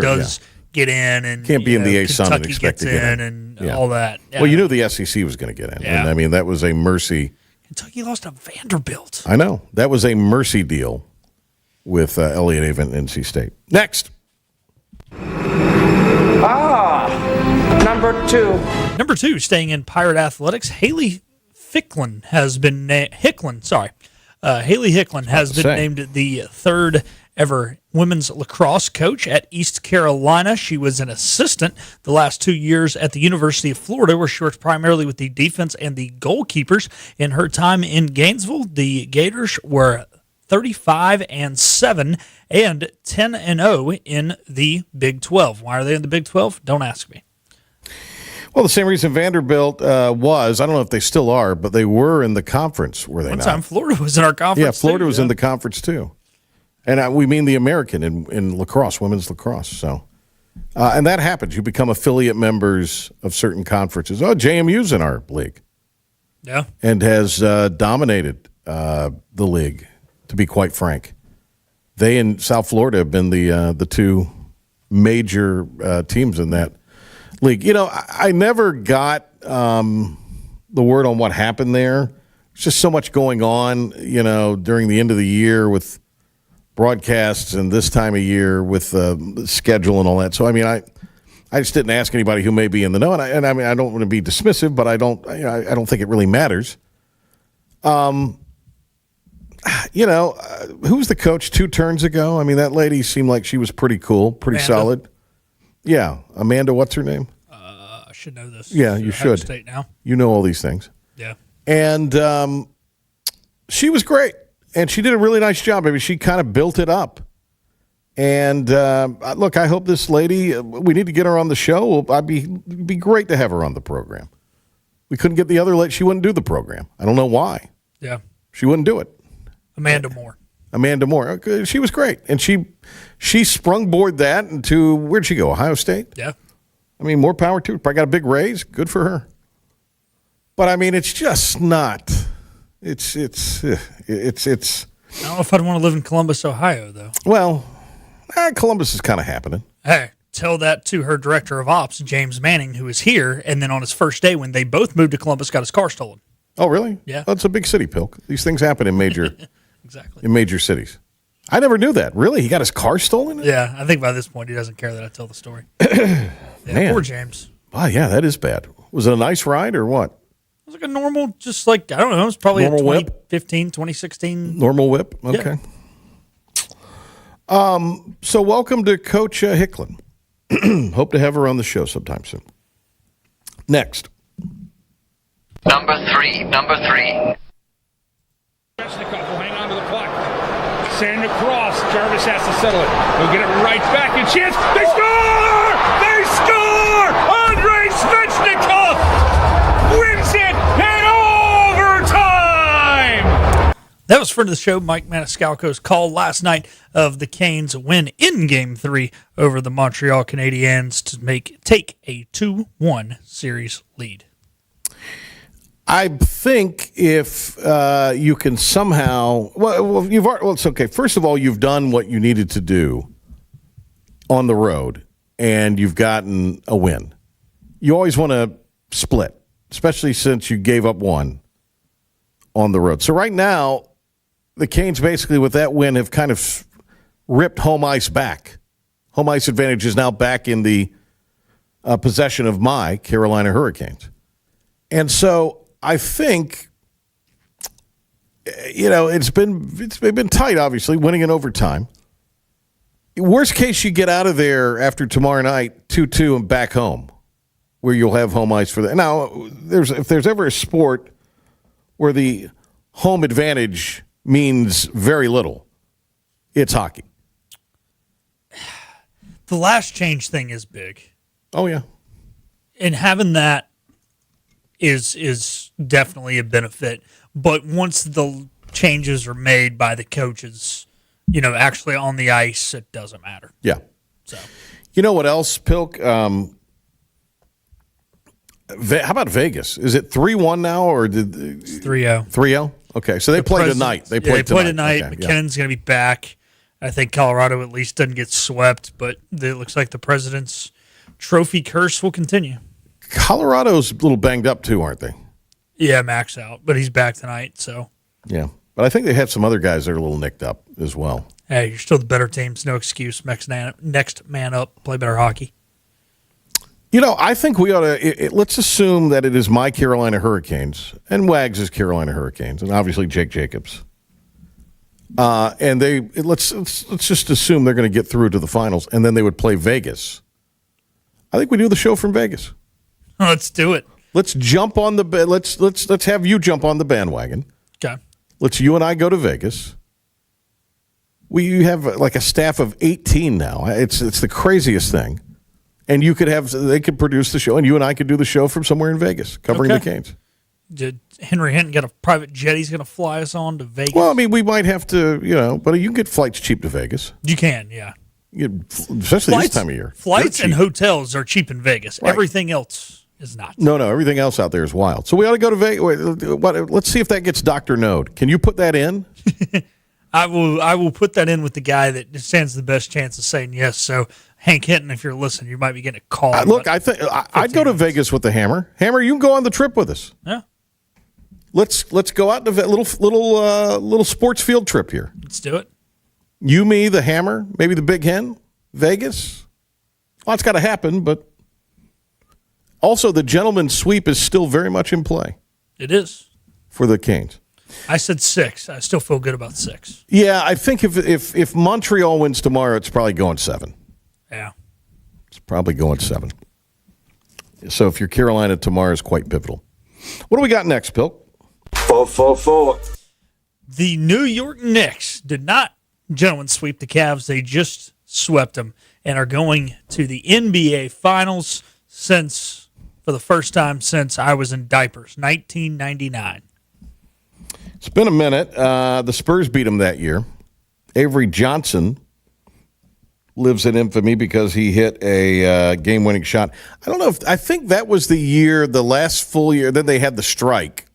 get in, and can't be in the ASUN and Kentucky expect to get in, and all that. Yeah. Well, you knew the SEC was going to get in. Yeah. And, I mean, that was a mercy. Kentucky lost to Vanderbilt. I know. That was a mercy deal with Elliott Avent and NC State. Next. Number two, staying in Pirate athletics, Haley Hicklin has been Haley Hicklin has been named the third ever women's lacrosse coach at East Carolina. She was an assistant the last 2 years at the University of Florida, where she worked primarily with the defense and the goalkeepers. In her time in Gainesville, the Gators were 35-7 and 10-0 in the Big 12. Why are they in the Big 12? Don't ask me. Well, the same reason Vanderbilt was. I don't know if they still are, but they were in the conference, were they not? One time Florida was in our conference. Yeah, Florida was in the conference too. And we mean the American in lacrosse, women's lacrosse. So, and that happens. You become affiliate members of certain conferences. Oh, JMU's in our league. Yeah. And has dominated the league, to be quite frank. They in South Florida have been the two major teams in that league. You know, I never got the word on what happened there. There's just so much going on, you know, during the end of the year with broadcasts and this time of year with the schedule and all that. So, I mean, I just didn't ask anybody who may be in the know. And I mean, I don't want to be dismissive, but I don't think it really matters. You know, who was the coach 2 turns ago? I mean, that lady seemed like she was pretty cool, pretty solid. Yeah. Amanda, what's her name? I should know this. Yeah, you should. State now. You know all these things. Yeah. And she was great. And she did a really nice job. I mean, she kind of built it up. And look, I hope this lady, we need to get her on the show. It'd be great to have her on the program. We couldn't get the other lady. She wouldn't do the program. I don't know why. Yeah. She wouldn't do it. Amanda Moore. She was great. And she sprungboard that into, where'd she go, Ohio State? Yeah. I mean, more power to her. Probably got a big raise. Good for her. But, I mean, it's just not. It's. I don't know if I'd want to live in Columbus, Ohio, though. Well, Columbus is kind of happening. Hey, tell that to her director of ops, James Manning, who is here, and then on his first day when they both moved to Columbus, got his car stolen. Oh, really? Yeah. Well, it's a big city, Pilk. These things happen in major exactly. in major cities. I never knew that. Really? He got his car stolen? Yeah, I think by this point he doesn't care that I tell the story. Man. Poor James. Oh, yeah, that is bad. Was it a nice ride or what? It was like a normal, just like, I don't know, it was probably normal a 2015, 2016. Normal whip? Okay. Yeah. So welcome to Coach Hicklin. Hope to have her on the show sometime soon. Next. Number three. Svechnikov will hang on to the puck. Send across. Jarvis has to settle it. He'll get it right back. And chance. They score! They score! Andrei Svechnikov wins it in overtime! That was friend of the show, Mike Maniscalco's call last night of the Canes' win in Game 3 over the Montreal Canadiens to take a 2-1 series lead. I think if you can somehow, it's okay. First of all, you've done what you needed to do on the road, and you've gotten a win. You always want to split, especially since you gave up one on the road. So right now, the Canes basically with that win have kind of ripped home ice back. Home ice advantage is now back in the possession of my Carolina Hurricanes. And so I think, you know, it's been tight, obviously, winning in overtime. Worst case, you get out of there after tomorrow night 2-2 and back home, where you'll have home ice for that. Now, if there's ever a sport where the home advantage means very little, it's hockey. The last change thing is big. Oh, yeah. And having that is definitely a benefit. But once the changes are made by the coaches, you know, actually on the ice, it doesn't matter. Yeah. So, you know what else, Pilk? How about Vegas? Is it 3-1 now, or it's 3-0? 3-0? Okay, so they play tonight. They play tonight. Okay, McKinnon's going to be back. I think Colorado at least doesn't get swept, but it looks like the President's Trophy curse will continue. Colorado's a little banged up too, aren't they? Yeah, Max out, but he's back tonight, so. Yeah, but I think they have some other guys that are a little nicked up as well. Hey, you're still the better teams. No excuse. Next man up. Play better hockey. You know, I think we ought to let's assume that it is my Carolina Hurricanes and Wags' Carolina Hurricanes, and obviously Jake Jacobs. And let's just assume they're going to get through to the finals, and then they would play Vegas. I think we do the show from Vegas. Let's do it. Let's jump on the let's have you jump on the bandwagon. Okay. Let's you and I go to Vegas. We have like a staff of 18 now. It's the craziest thing. And they could produce the show, and you and I could do the show from somewhere in Vegas, covering the Canes. Did Henry Hinton get a private jet he's going to fly us on to Vegas? Well, I mean, we might have to, but you can get flights cheap to Vegas. You can, yeah. Especially this time of year. Flights and hotels are cheap in Vegas. Right. Everything else is not. No, everything else out there is wild. So we ought to go to Vegas. Let's see if that gets Dr. Node. Can you put that in? I will put that in with the guy that stands the best chance of saying yes. So, Hank Hinton, if you're listening, you might be getting a call. Look, I think I'd go to Vegas with the Hammer. Hammer, you can go on the trip with us. Yeah. Let's go out to a little sports field trip here. Let's do it. You, me, the Hammer, maybe the Big Hen, Vegas. Well, it's got to happen, but also the gentleman's sweep is still very much in play. It is. For the Canes. I said 6. I still feel good about 6. Yeah, I think if Montreal wins tomorrow, it's probably going 7. Yeah. It's probably going 7. So if you're Carolina, tomorrow is quite pivotal. What do we got next, Pilk? 4. The New York Knicks did not, gentlemen, sweep the Cavs. They just swept them and are going to the NBA Finals for the first time since I was in diapers, 1999. It's been a minute. The Spurs beat them that year. Avery Johnson lives in infamy because he hit a game-winning shot. I think that was the last full year. Then they had the strike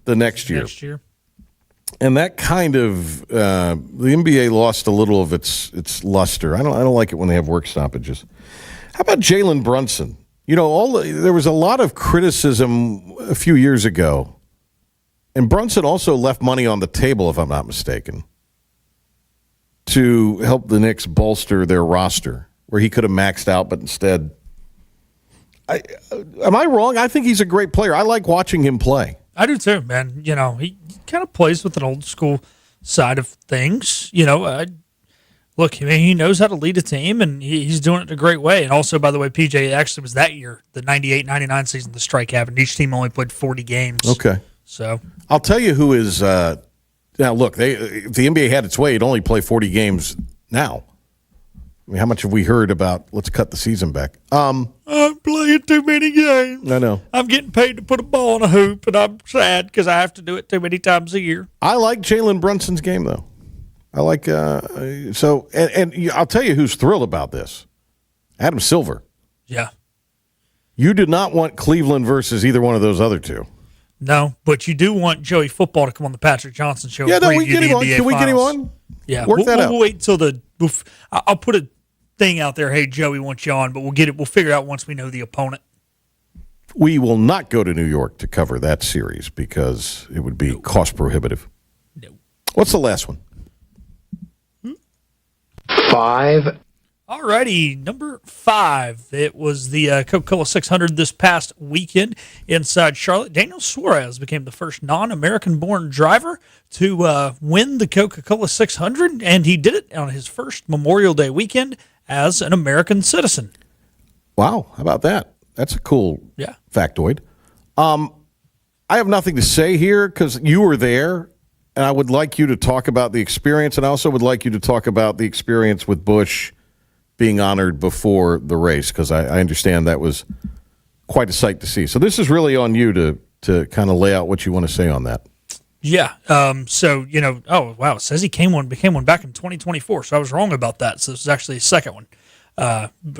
the next year. And that kind of the NBA lost a little of its luster. I don't like it when they have work stoppages. How about Jalen Brunson? There was a lot of criticism a few years ago. And Brunson also left money on the table, if I'm not mistaken, to help the Knicks bolster their roster, where he could have maxed out, but instead... am I wrong? I think he's a great player. I like watching him play. I do too, man. He kind of plays with an old school side of things. Look, he knows how to lead a team, and he's doing it in a great way. And also, by the way, PJ, actually was that year, the 98-99 season, the strike happened. Each team only played 40 games. Okay. So I'll tell you who is now. Look, if the NBA had its way, it'd only play 40 games now. I mean, how much have we heard about? Let's cut the season back. I'm playing too many games. I know. I'm getting paid to put a ball in a hoop, and I'm sad because I have to do it too many times a year. I like Jalen Brunson's game, though. I like and I'll tell you who's thrilled about this. Adam Silver. Yeah. You did not want Cleveland versus either one of those other two. No, but you do want Joey Football to come on the Patrick Johnson show. Yeah, we get him on. Can we get him on? Yeah, we'll wait until I'll put a thing out there. Hey, Joey wants you on, but we'll figure it out once we know the opponent. We will not go to New York to cover that series because it would be cost prohibitive. No. What's the last one? 5. All righty, number 5. It was the Coca-Cola 600 this past weekend inside Charlotte. Daniel Suarez became the first non-American-born driver to win the Coca-Cola 600, and he did it on his first Memorial Day weekend as an American citizen. Wow, how about that? That's a cool factoid. I have nothing to say here because you were there, and I would like you to talk about the experience, and I also would like you to talk about the experience with Busch being honored before the race, because I understand that was quite a sight to see. So this is really on you to kind of lay out what you want to say on that. Yeah. So, oh, wow, it says he became one back in 2024, so I was wrong about that. So this is actually a second one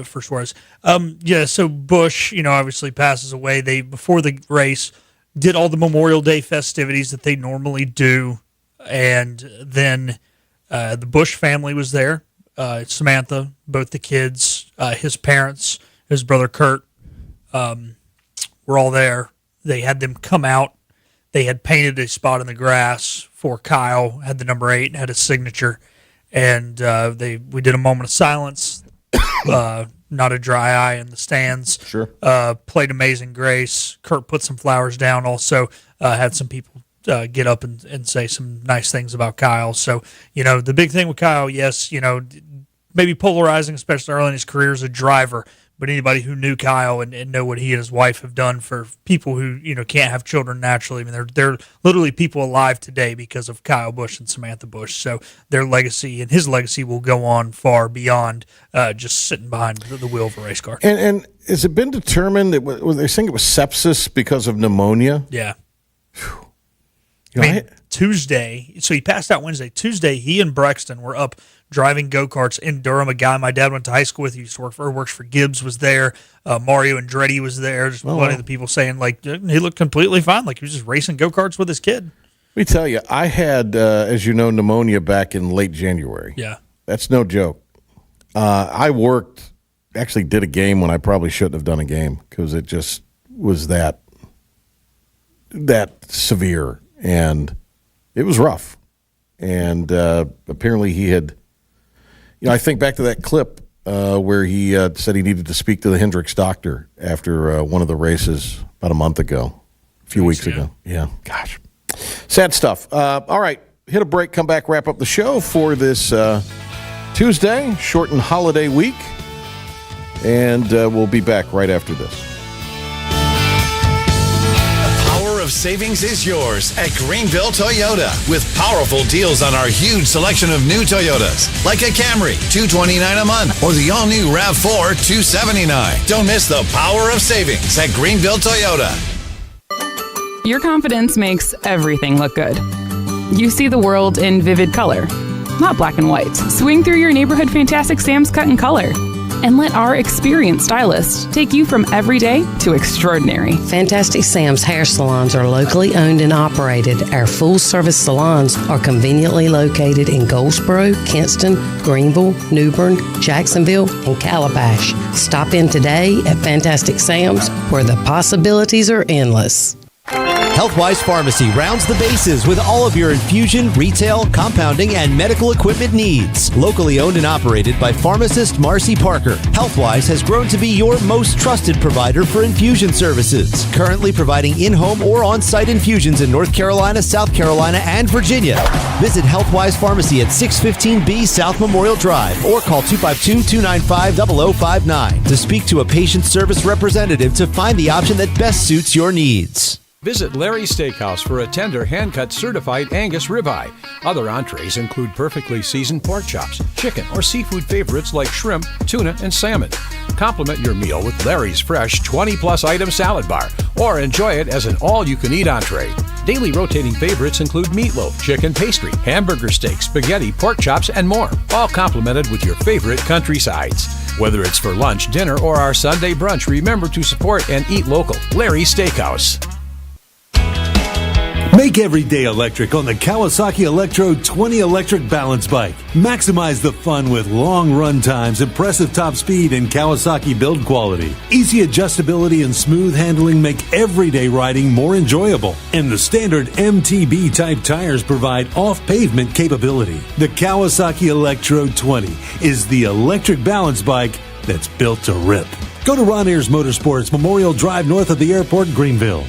for Suarez. So Busch, obviously passes away. They, before the race, did all the Memorial Day festivities that they normally do, and then The Bush family was there. Samantha, both the kids, his parents, his brother Kurt, were all there. They had them come out. They had painted a spot in the grass for Kyle, had the number 8, had his signature, and we did a moment of silence. Not a dry eye in the stands. Sure. Played Amazing Grace. Kurt put some flowers down. Also had some people get up and say some nice things about Kyle. So, the big thing with Kyle, yes, maybe polarizing, especially early in his career as a driver, but anybody who knew Kyle and know what he and his wife have done for people who, can't have children naturally. I mean, they're literally people alive today because of Kyle Busch and Samantha Busch. So their legacy and his legacy will go on far beyond just sitting behind the wheel of a race car. And has it been determined that they're saying it was sepsis because of pneumonia? Yeah. Tuesday, so he passed out Wednesday. Tuesday, he and Brexton were up driving go-karts in Durham. A guy my dad went to high school with, he used to works for Gibbs, was there. Mario Andretti was there. Just one of the people saying, he looked completely fine, like he was just racing go-karts with his kid. Let me tell you, I had, as you know, pneumonia back in late January. Yeah. That's no joke. I actually did a game when I probably shouldn't have done a game because it just was that severe. And it was rough. And apparently he had, I think back to that clip where he said he needed to speak to the Hendricks doctor after one of the races about a month ago, a few weeks ago. Yeah, gosh. Sad stuff. All right, hit a break, come back, wrap up the show for this Tuesday, shortened holiday week. And we'll be back right after this. Of savings is yours at Greenville Toyota with powerful deals on our huge selection of new Toyotas like a Camry $229 a month or the all-new RAV4 $279. Don't miss the power of savings at Greenville Toyota. Your confidence makes everything look good. You see the world in vivid color, not black and white. Swing through your neighborhood Fantastic Sam's Cut in Color and let our experienced stylists take you from everyday to extraordinary. Fantastic Sam's hair salons are locally owned and operated. Our full-service salons are conveniently located in Goldsboro, Kinston, Greenville, Newbern, Jacksonville, and Calabash. Stop in today at Fantastic Sam's, where the possibilities are endless. Healthwise Pharmacy rounds the bases with all of your infusion, retail, compounding, and medical equipment needs. Locally owned and operated by pharmacist Marcy Parker, Healthwise has grown to be your most trusted provider for infusion services. Currently providing in-home or on-site infusions in North Carolina, South Carolina, and Virginia. Visit Healthwise Pharmacy at 615B South Memorial Drive or call 252-295-0059 to speak to a patient service representative to find the option that best suits your needs. Visit Larry's Steakhouse for a tender, hand-cut certified Angus ribeye. Other entrees include perfectly seasoned pork chops, chicken, or seafood favorites like shrimp, tuna, and salmon. Complement your meal with Larry's fresh 20-plus item salad bar, or enjoy it as an all-you-can-eat entree. Daily rotating favorites include meatloaf, chicken pastry, hamburger steak, spaghetti, pork chops, and more, all complemented with your favorite country sides. Whether it's for lunch, dinner, or our Sunday brunch, remember to support and eat local. Larry's Steakhouse. Make every day electric on the Kawasaki Electro 20 electric balance bike. Maximize the fun with long run times, impressive top speed, and Kawasaki build quality. Easy adjustability and smooth handling make everyday riding more enjoyable. And the standard MTB type tires provide off-pavement capability. The Kawasaki Electro 20 is the electric balance bike that's built to rip. Go to Ron Ayers Motorsports, Memorial Drive north of the airport, Greenville.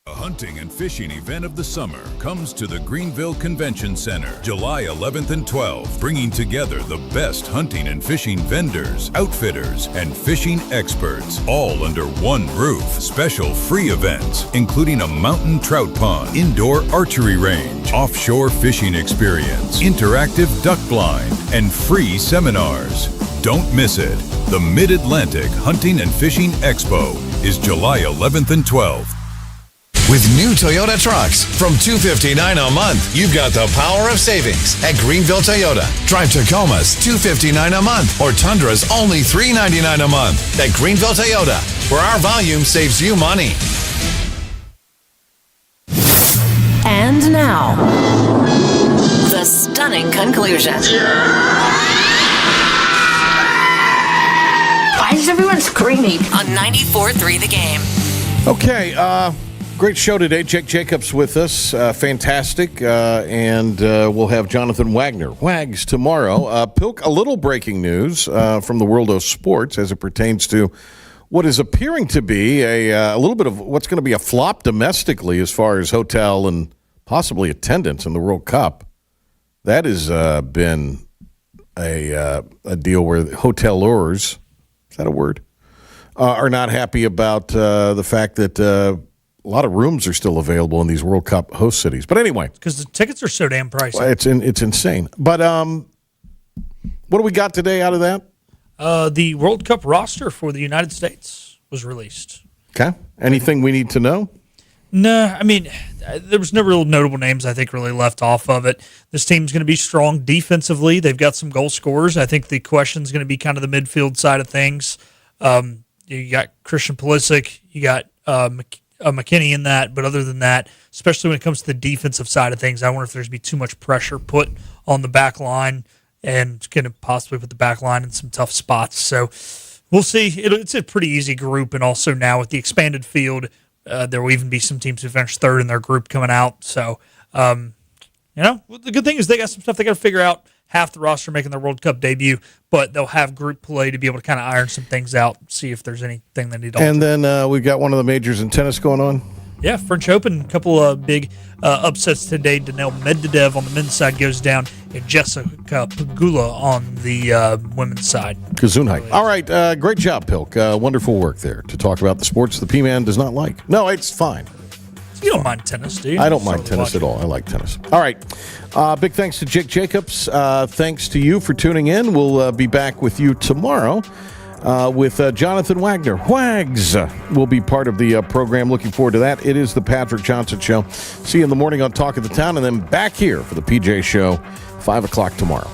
The hunting and fishing event of the summer comes to the Greenville Convention Center, July 11th and 12th, bringing together the best hunting and fishing vendors, outfitters, and fishing experts, all under one roof. Special free events, including a mountain trout pond, indoor archery range, offshore fishing experience, interactive duck blind, and free seminars. Don't miss it. The Mid-Atlantic Hunting and Fishing Expo is July 11th and 12th. With new Toyota trucks from $259 a month, you've got the power of savings at Greenville Toyota. Drive Tacomas $259 a month or Tundras only $399 a month at Greenville Toyota, where our volume saves you money. And now, the stunning conclusion. Why is everyone screaming? On 94.3 The Game. Okay, great show today. Jake Jacobs with us. Fantastic. And we'll have Jonathan Wagner. Wags tomorrow. Pilk, a little breaking news from the world of sports as it pertains to what is appearing to be a little bit of what's going to be a flop domestically as far as hotel and possibly attendance in the World Cup. That has been a deal where hoteliers, is that a word, are not happy about the fact that a lot of rooms are still available in these World Cup host cities. But anyway. Because the tickets are so damn pricey. Well, it's insane. But what do we got today out of that? The World Cup roster for the United States was released. Okay. Anything we need to know? No, I mean, there was no real notable names, I think, really left off of it. This team's going to be strong defensively. They've got some goal scorers. I think the question's going to be kind of the midfield side of things. You got Christian Pulisic. You got McKinney in that. But other than that, especially when it comes to the defensive side of things, I wonder if there's going to be too much pressure put on the back line and going to possibly put the back line in some tough spots. So we'll see. It's a pretty easy group. And also now with the expanded field, there will even be some teams who finish third in their group coming out. So, the good thing is they got some stuff they got to figure out. Half the roster making their World Cup debut, but they'll have group play to be able to kind of iron some things out, see if there's anything they need to alter. And then we've got one of the majors in tennis going on. Yeah, French Open, a couple of big upsets today. Daniil Medvedev on the men's side goes down, and Jessica Pegula on the women's side. Gesundheit. All right, great job, Pilk. Wonderful work there to talk about the sports the P-Man does not like. No, it's fine. You don't mind tennis, do you? I don't mind tennis at all. I like tennis. All right. Big thanks to Jake Jacobs. Thanks to you for tuning in. We'll be back with you tomorrow with Jonathan Wagner. Wags will be part of the program. Looking forward to that. It is the Patrick Johnson Show. See you in the morning on Talk of the Town, and then back here for the PJ Show, 5 o'clock tomorrow.